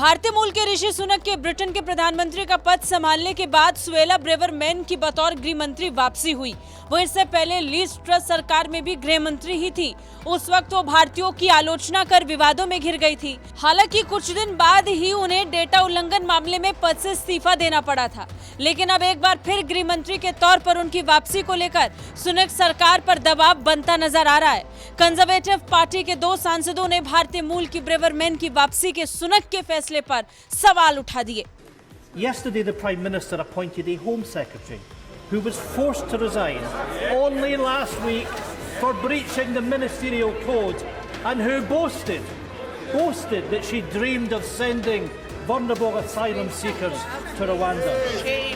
भारतीय मूल के ऋषि सुनक के ब्रिटेन के प्रधानमंत्री का पद संभालने के बाद सुएला ब्रेवरमैन की बतौर गृह मंत्री वापसी हुई। वो इससे पहले लीज ट्रस सरकार में भी गृह मंत्री ही थी। उस वक्त वो भारतीयों की आलोचना कर विवादों में घिर गई थी। हालांकि कुछ दिन बाद ही उन्हें डेटा उल्लंघन मामले में पद से इस्तीफा देना पड़ा था, लेकिन अब एक बार फिर गृह मंत्री के तौर पर उनकी वापसी को लेकर सुनक सरकार पर दबाव बनता नजर आ रहा है। कंजर्वेटिव पार्टी के 2 सांसदों ने भारतीय मूल की ब्रेवरमैन की वापसी के सुनक के फैसले पर सवाल उठा दिए। Yesterday, the Prime Minister appointed a Home Secretary who was forced to resign only last week for breaching the ministerial code and who boasted that she dreamed of sending vulnerable asylum seekers to Rwanda.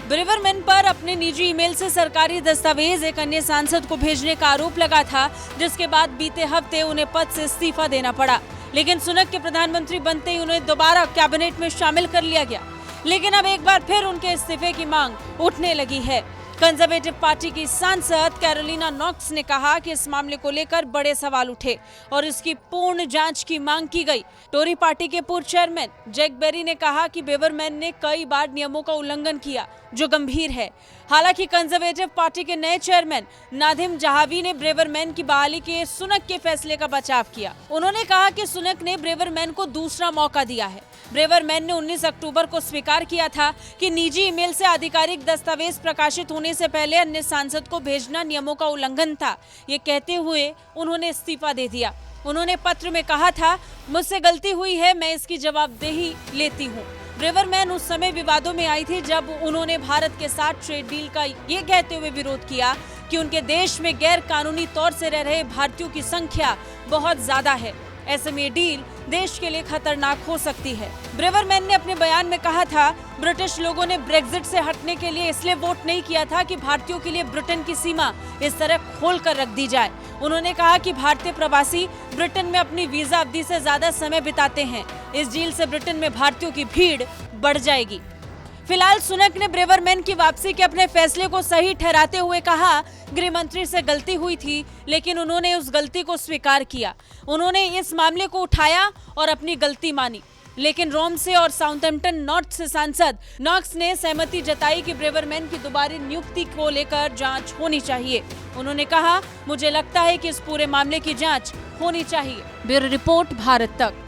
Braverman पर अपने निजी email से सरकारी दस्तावेज एक अन्य सांसद को भेजने का आरोप लगा था, जिसके बाद बीते हफ्ते उन्हें पद से इस्तीफा देना पड़ा। लेकिन सुनक के प्रधानमंत्री बनते ही उन्हें दोबारा कैबिनेट में शामिल कर लिया गया। लेकिन अब एक बार फिर उनके इस्तीफे की मांग उठने लगी है। कंजर्वेटिव पार्टी की सांसद कैरोलिना नॉक्स ने कहा कि इस मामले को लेकर बड़े सवाल उठे और इसकी पूर्ण जांच की मांग की गई। टोरी पार्टी के पूर्व चेयरमैन जैक बेरी ने कहा कि ब्रेवरमैन ने कई बार नियमों का उल्लंघन किया, जो गंभीर है। हालांकि कंजर्वेटिव पार्टी के नए चेयरमैन नादिम जहावी ने ब्रेवरमैन की बहाली के सुनक के फैसले का बचाव किया। उन्होंने कहा कि सुनक ने ब्रेवरमैन को दूसरा मौका दिया है। ब्रेवरमैन ने 19 अक्टूबर को स्वीकार किया था कि निजी ईमेल से आधिकारिक दस्तावेज प्रकाशित होने से पहले अन्य सांसद को भेजना नियमों का उल्लंघन था। ये कहते हुए उन्होंने इस्तीफा दे दिया। उन्होंने पत्र में कहा था, मुझसे गलती हुई है, मैं इसकी जवाबदेही लेती हूँ। ब्रेवरमैन उस समय विवादों में आई थी जब उन्होंने भारत के साथ ट्रेड डील का ये कहते हुए विरोध किया कि उनके देश में गैर कानूनी तौर से रह रहे भारतीयों की संख्या बहुत ज्यादा है। ऐसे में डील देश के लिए खतरनाक हो सकती है। ब्रेवरमैन ने अपने बयान में कहा था, ब्रिटिश लोगों ने ब्रेक्जिट से हटने के लिए इसलिए वोट नहीं किया था कि भारतीयों के लिए ब्रिटेन की सीमा इस तरह खोल कर रख दी जाए। उन्होंने कहा कि भारतीय प्रवासी ब्रिटेन में अपनी वीजा अवधि से ज्यादा समय बिताते हैं। इस डील से ब्रिटेन में भारतीयों की भीड़ बढ़ जाएगी। फिलहाल सुनक ने ब्रेवरमैन की वापसी के अपने फैसले को सही ठहराते हुए कहा, गृह मंत्री से गलती हुई थी, लेकिन उन्होंने उस गलती को स्वीकार किया। उन्होंने इस मामले को उठाया और अपनी गलती मानी। लेकिन रोम से और साउथैम्पटन नॉर्थ से सांसद नॉक्स ने सहमति जताई कि ब्रेवरमैन की दोबारा नियुक्ति को लेकर जांच होनी चाहिए। उन्होंने कहा, मुझे लगता है कि इस पूरे मामले की जांच होनी चाहिए। ब्यूरो रिपोर्ट, भारत तक।